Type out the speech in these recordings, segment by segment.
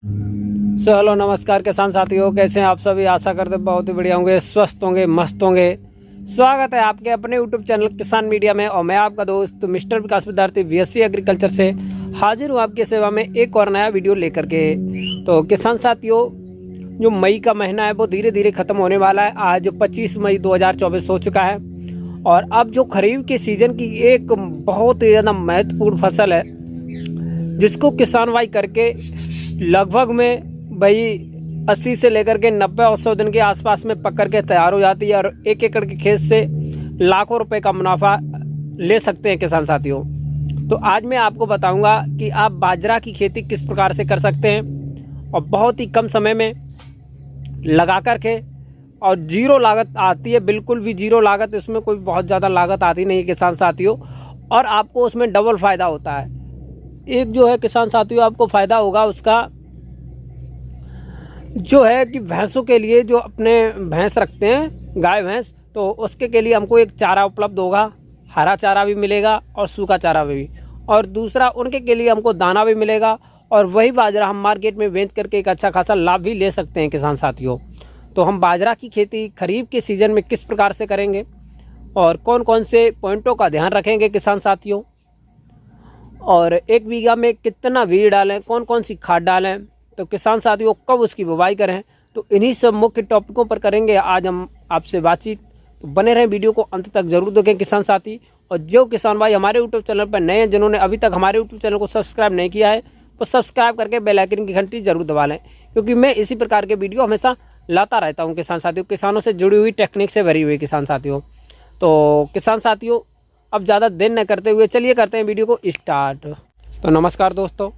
Hello नमस्कार किसान साथियों, कैसे हैं आप सभी। आशा करते बहुत ही बढ़िया होंगे, स्वस्थ होंगे, मस्त होंगे। स्वागत है आपके अपने यूट्यूब चैनल किसान मीडिया में और मैं आपका दोस्त मिस्टर विकास विद्यार्थी बीएससी एग्रीकल्चर से हाजिर हूँ आपकी सेवा में एक और नया वीडियो लेकर के। तो किसान साथियों, जो मई का महीना है वो धीरे धीरे खत्म होने वाला है। आज 25 मई 2024 हो चुका है और अब जो खरीफ के सीजन की एक बहुत ही ज़्यादा महत्वपूर्ण फसल है जिसको किसान भाई करके लगभग में भाई 80 से लेकर के 90 और 100 दिन के आसपास में पक करके तैयार हो जाती है और 1 एकड़ के खेत से लाखों रुपए का मुनाफा ले सकते हैं किसान साथियों। तो आज मैं आपको बताऊंगा कि आप बाजरा की खेती किस प्रकार से कर सकते हैं और बहुत ही कम समय में लगा करके, और जीरो लागत आती है, बिल्कुल भी जीरो लागत, इसमें कोई बहुत ज़्यादा लागत आती नहीं है किसान साथियों, और आपको उसमें डबल फ़ायदा होता है। एक जो है किसान साथियों आपको फ़ायदा होगा उसका जो है कि भैंसों के लिए, जो अपने भैंस रखते हैं गाय भैंस, तो उसके के लिए हमको एक चारा उपलब्ध होगा, हरा चारा भी मिलेगा और सूखा चारा भी, और दूसरा उनके के लिए हमको दाना भी मिलेगा और वही बाजरा हम मार्केट में बेच करके एक अच्छा खासा लाभ भी ले सकते हैं किसान साथियों। तो हम बाजरा की खेती खरीफ के सीज़न में किस प्रकार से करेंगे और कौन कौन से पॉइंटों का ध्यान रखेंगे किसान साथियों, और 1 बीघा में कितना बीज डालें, कौन कौन सी खाद डालें, तो किसान साथियों कब उसकी बुवाई करें, तो इन्हीं सब मुख्य टॉपिकों पर करेंगे आज हम आपसे बातचीत। तो बने रहें, वीडियो को अंत तक जरूर देखें किसान साथी। और जो किसान भाई हमारे यूट्यूब चैनल पर नए हैं, जिन्होंने अभी तक हमारे यूट्यूब चैनल को सब्सक्राइब नहीं किया है, तो सब्सक्राइब करके बेल आइकन की घंटी जरूर दबा लें, क्योंकि मैं इसी प्रकार के वीडियो हमेशा लाता रहता हूँ किसान साथियों, किसानों से जुड़ी हुई, टेक्निक से भरी हुई किसान साथियों। तो किसान साथियों अब ज़्यादा देर न करते हुए चलिए करते हैं वीडियो को स्टार्ट। तो नमस्कार दोस्तों,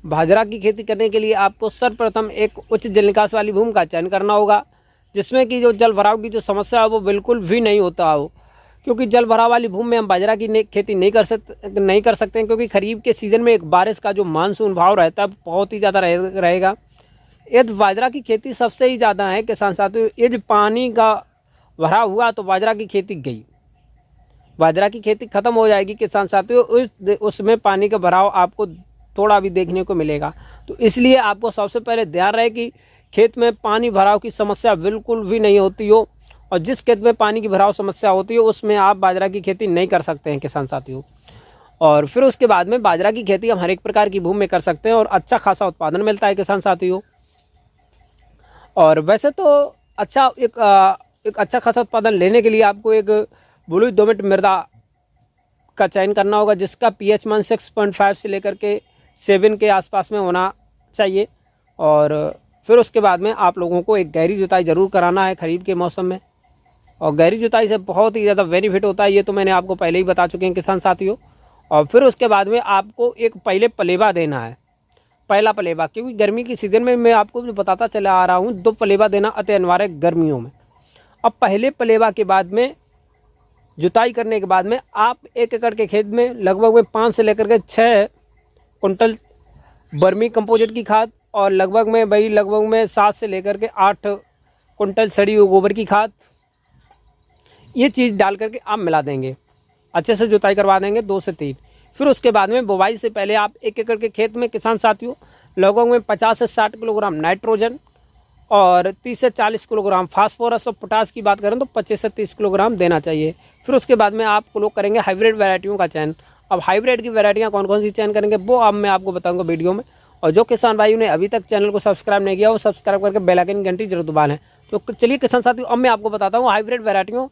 बाजरा की खेती करने के लिए आपको सर्वप्रथम एक उच्च जल निकास वाली भूमि का चयन करना होगा, जिसमें कि जो जल भराव की जो समस्या है वो बिल्कुल भी नहीं होता हो, क्योंकि जल भराव वाली भूमि में हम बाजरा की खेती नहीं कर सकते हैं, क्योंकि खरीफ के सीज़न में एक बारिश का जो मानसून भाव रहता है बहुत ही ज़्यादा रहेगा। यदि बाजरा की खेती सबसे ही ज़्यादा है किसान साथियों, यदि पानी का भरा हुआ तो बाजरा की खेती गई, बाजरा की खेती खत्म हो जाएगी किसान साथियों। उसमें पानी का भराव आपको थोड़ा भी देखने को मिलेगा। तो इसलिए आपको सबसे पहले ध्यान रहे कि खेत में पानी भराव की समस्या बिल्कुल भी नहीं होती हो, और जिस खेत में पानी की भराव समस्या होती है उसमें आप बाजरा की खेती नहीं कर सकते हैं किसान साथियों। और फिर उसके बाद में बाजरा की खेती हम हर एक प्रकार की भूमि में कर सकते हैं और अच्छा खासा उत्पादन मिलता है किसान साथियों। और वैसे तो एक अच्छा खासा उत्पादन लेने के लिए आपको एक बलुई दोमट मृदा का चयन करना होगा, जिसका पीएच मान 6.5 से लेकर के 7 के आसपास में होना चाहिए। और फिर उसके बाद में आप लोगों को एक गहरी जुताई ज़रूर कराना है खरीफ के मौसम में, और गहरी जुताई से बहुत ही ज़्यादा बेनिफिट होता है, ये तो मैंने आपको पहले ही बता चुके हैं किसान साथियों। और फिर उसके बाद में आपको एक पहले पलेवा देना है, पहला पलेवा, क्योंकि गर्मी की सीज़न में मैं आपको जो बताता चला आ रहा हूँ, 2 पलेवा देना अति अनिवार्य गर्मियों में। अब पहले पलेवा के बाद में जुताई करने के बाद में आप 1 एकड़ के खेत में लगभग में 5 से लेकर के 6 कुंटल वर्मी कंपोजिट की खाद और लगभग में 7 से लेकर के 8 कुंटल सड़ी हुई गोबर की खाद, ये चीज़ डाल करके आप मिला देंगे, अच्छे से जुताई करवा देंगे 2 से 3। फिर उसके बाद में बुवाई से पहले आप 1 एकड़ के खेत में किसान साथियों लगभग में 50 से 60 किलोग्राम नाइट्रोजन और 30 से 40 किलोग्राम फास्फोरस और पोटास की बात करें तो 25 से 30 किलोग्राम देना चाहिए। फिर उसके बाद में आप लोग करेंगे हाइब्रिड वैरायटियों का चयन। अब हाइब्रिड की वैरायटियाँ कौन कौन सी चयन करेंगे वो अब मैं आपको बताऊंगा वीडियो में। और जो किसान भाइयों ने अभी तक चैनल को सब्सक्राइब नहीं किया वो सब्सक्राइब करके बेल आइकन की घंटी जरूर दबा लें। तो चलिए किसान साथियों, अब मैं आपको बताता हूँ हाइब्रिड वैरायटियों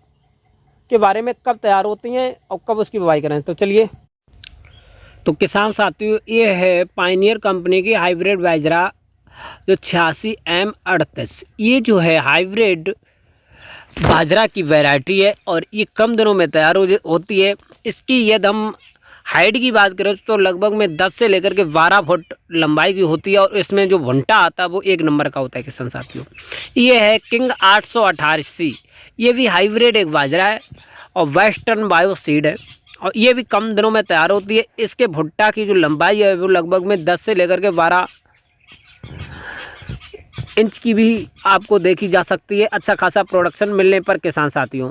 के बारे में, कब तैयार होती हैं और कब उसकी बुवाई करें। तो चलिए, तो किसान साथियों ये है पायनियर कंपनी की हाइब्रिड बाजरा जो 86M38, ये जो है हाइब्रिड बाजरा की वैरायटी है और ये कम दिनों में तैयार होती है। इसकी यदि हम हाइट की बात करें तो लगभग में 10 से लेकर के 12 फुट लंबाई की होती है, और इसमें जो भुंटा आता है वो 1 नंबर का होता है किसान साथियों। ये है किंग 828C, ये भी हाइब्रिड एक बाजरा है और वेस्टर्न बायो सीड है, और ये भी कम दिनों में तैयार होती है। इसके भुट्टा की जो लंबाई है वो लगभग में 10 से लेकर के 12 इंच की भी आपको देखी जा सकती है, अच्छा खासा प्रोडक्शन मिलने पर किसान साथियों।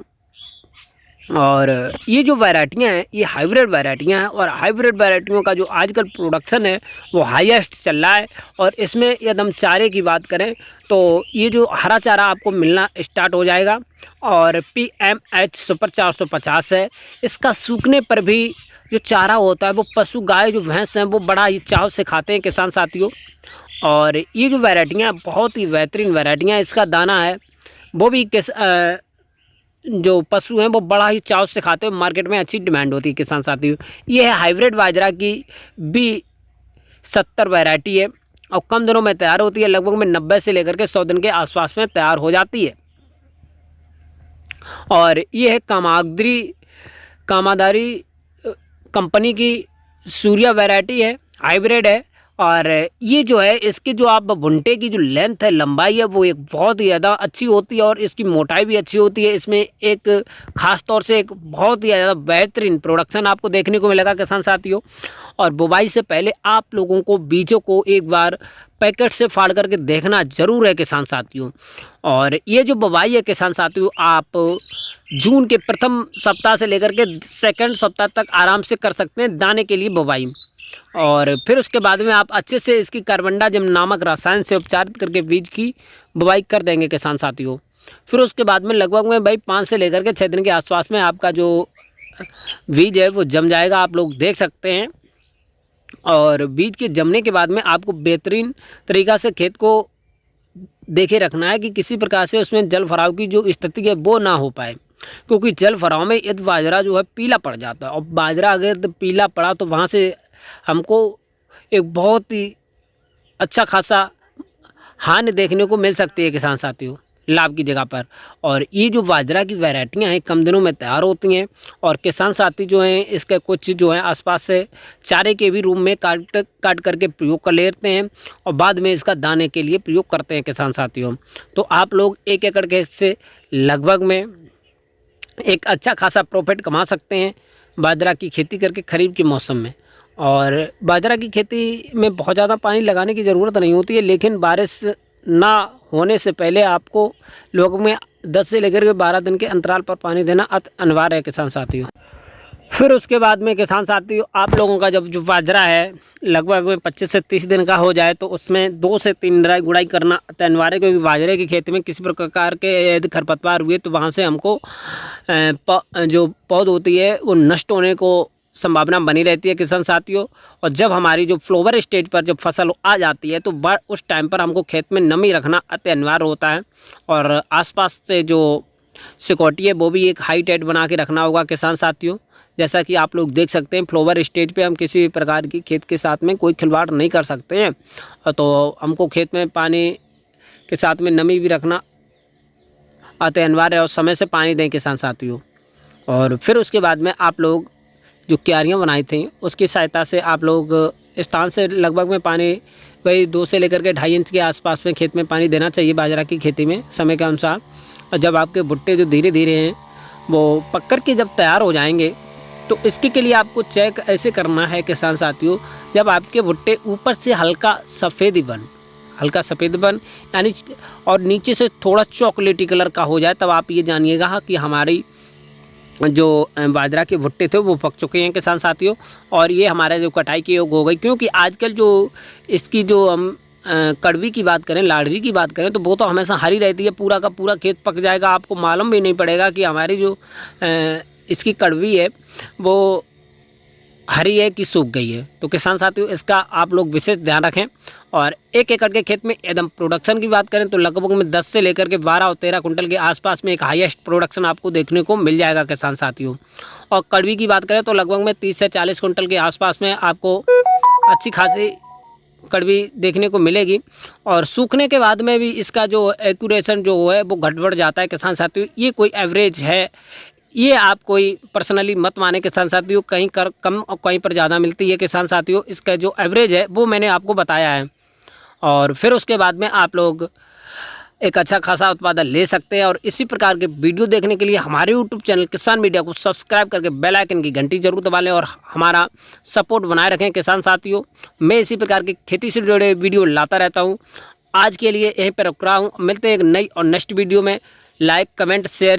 और ये जो वैरायटियाँ हैं ये हाइब्रिड वैरायटियाँ हैं, और हाइब्रिड वैरायटियों का जो आजकल प्रोडक्शन है वो हाईएस्ट चल रहा है। और इसमें यदि हम चारे की बात करें तो ये जो हरा चारा आपको मिलना स्टार्ट हो जाएगा, और PMH सुपर 450 है। इसका सूखने पर भी जो चारा होता है वो पशु गाय जो भैंस हैं वो बड़ा ही चाव से खाते हैं किसान साथियों। और ये जो वैरायटियाँ बहुत ही बेहतरीन वैरायटियाँ, इसका दाना है वो भी जो पशु हैं वो बड़ा ही चाव से खाते हैं, मार्केट में अच्छी डिमांड होती है किसान साथियों। ये है हाइब्रिड बाजरा की B70 वैरायटी है, और कम दिनों में तैयार होती है, लगभग में 90 से लेकर के 100 दिन के आसपास में तैयार हो जाती है। और ये है कामादारी कंपनी की सूर्या वैरायटी है, हाइब्रिड है। और ये जो है इसकी जो आप भुट्टे की जो लेंथ है, लंबाई है, वो एक बहुत ही ज़्यादा अच्छी होती है, और इसकी मोटाई भी अच्छी होती है। इसमें एक ख़ास तौर से एक बहुत ही ज़्यादा बेहतरीन प्रोडक्शन आपको देखने को मिलेगा किसान साथियों। और बुवाई से पहले आप लोगों को बीजों को एक बार पैकेट से फाड़ करके देखना ज़रूर है किसान साथियों। और ये जो बुवाई है किसान साथियों, आप जून के प्रथम सप्ताह से लेकर के सेकंड सप्ताह तक आराम से कर सकते हैं दाने के लिए बुवाई। और फिर उसके बाद में आप अच्छे से इसकी कार्बनडाजिम नामक रसायन से उपचारित करके बीज की बुवाई कर देंगे किसान साथियों। फिर उसके बाद में लगभग में भाई 5 से लेकर के 6 दिन के आसपास में आपका जो बीज है वो जम जाएगा, आप लोग देख सकते हैं। और बीज के जमने के बाद में आपको बेहतरीन तरीक़ा से खेत को देखे रखना है कि किसी प्रकार से उसमें जल भराव की जो स्थिति है वो ना हो पाए, क्योंकि जल भराव में यदि बाजरा जो है पीला पड़ जाता है, और बाजरा अगर पीला पड़ा तो वहाँ से हमको एक बहुत ही अच्छा खासा हानि देखने को मिल सकती है किसान साथियों, लाभ की जगह पर। और ये जो बाजरा की वैरायटियां हैं कम दिनों में तैयार होती हैं, और किसान साथी जो हैं इसके कुछ जो है आसपास से चारे के भी रूम में काट करके प्रयोग कर लेते हैं, और बाद में इसका दाने के लिए प्रयोग करते हैं किसान साथियों। तो आप लोग 1 एकड़ के से लगभग में एक अच्छा खासा प्रॉफिट कमा सकते हैं बाजरा की खेती करके खरीफ के मौसम में। और बाजरा की खेती में बहुत ज़्यादा पानी लगाने की ज़रूरत नहीं होती है, लेकिन बारिश ना होने से पहले आपको लोगों में 10 से लेकर के 12 दिन के अंतराल पर पानी देना अनिवार्य है किसान साथियों। फिर उसके बाद में किसान साथियों आप लोगों का जब जो बाजरा है लगभग में 25 से 30 दिन का हो जाए तो उसमें 2 से 3 गुड़ाई करना अनिवार्य, क्योंकि बाजरे की खेती में किसी प्रकार के यदि खरपतवार हुए तो वहाँ से हमको जो पौध होती है वो नष्ट होने को संभावना बनी रहती है किसान साथियों। और जब हमारी जो फ्लोवर स्टेज पर जब फसल आ जाती है तो उस टाइम पर हमको खेत में नमी रखना अति अनिवार्य होता है, और आसपास से जो सिक्योरिटी है वो भी एक हाई टाइट बना के रखना होगा किसान साथियों। जैसा कि आप लोग देख सकते हैं फ्लोवर स्टेज पे हम किसी भी प्रकार की खेत के साथ में कोई खिलवाड़ नहीं कर सकते हैं, तो हमको खेत में पानी के साथ में नमी भी रखना अति अनिवार्य है, और समय से पानी दें किसान साथियों। और फिर उसके बाद में आप लोग जो क्यारियाँ बनाई थी उसकी सहायता से आप लोग स्थान से लगभग में पानी वही 2 से लेकर के 2.5 इंच के आसपास में खेत में पानी देना चाहिए बाजरा की खेती में समय के अनुसार। और जब आपके भुट्टे जो धीरे धीरे हैं वो पककर के जब तैयार हो जाएंगे तो इसके के लिए आपको चेक ऐसे करना है किसान साथियों, जब आपके भुट्टे ऊपर से हल्का सफ़ेद बन यानी और नीचे से थोड़ा चॉकलेटी कलर का हो जाए, तब आप ये जानिएगा कि हमारी जो बाजरा के भुट्टे थे वो पक चुके हैं किसान साथियों, और ये हमारा जो कटाई के योग हो गई। क्योंकि आजकल जो इसकी जो हम कड़वी की बात करें, लाड़जी की बात करें, तो वो तो हमेशा हरी रहती है, पूरा का पूरा खेत पक जाएगा, आपको मालूम भी नहीं पड़ेगा कि हमारी जो इसकी कड़वी है वो हरी है कि सूख गई है। तो किसान साथियों इसका आप लोग विशेष ध्यान रखें। और 1 एकड़ के खेत में एकदम प्रोडक्शन की बात करें तो लगभग में 10 से लेकर के 12 और 13 कुंटल के आसपास में एक हाईएस्ट प्रोडक्शन आपको देखने को मिल जाएगा किसान साथियों। और कड़वी की बात करें तो लगभग में 30 से 40 कुंटल के आसपास में आपको अच्छी खासी कड़वी देखने को मिलेगी। और सूखने के बाद में भी इसका जो एक्यूरेशन जो है वो घट बढ़ जाता है किसान साथियों। ये कोई एवरेज है, ये आप कोई पर्सनली मत माने किसान साथियों, कहीं कम और कहीं पर ज़्यादा मिलती है किसान साथियों। इसका जो एवरेज है वो मैंने आपको बताया है। और फिर उसके बाद में आप लोग एक अच्छा खासा उत्पादन ले सकते हैं। और इसी प्रकार के वीडियो देखने के लिए हमारे यूट्यूब चैनल किसान मीडिया को सब्सक्राइब करके बेल आइकन की घंटी जरूर दबा लें और हमारा सपोर्ट बनाए रखें किसान साथियों। मैं इसी प्रकार की खेती से जुड़े वीडियो लाता रहता हूँ। आज के लिए यहीं पर रुक रहा हूँ, मिलते हैं एक नई और नेक्स्ट वीडियो में। Like, comment, share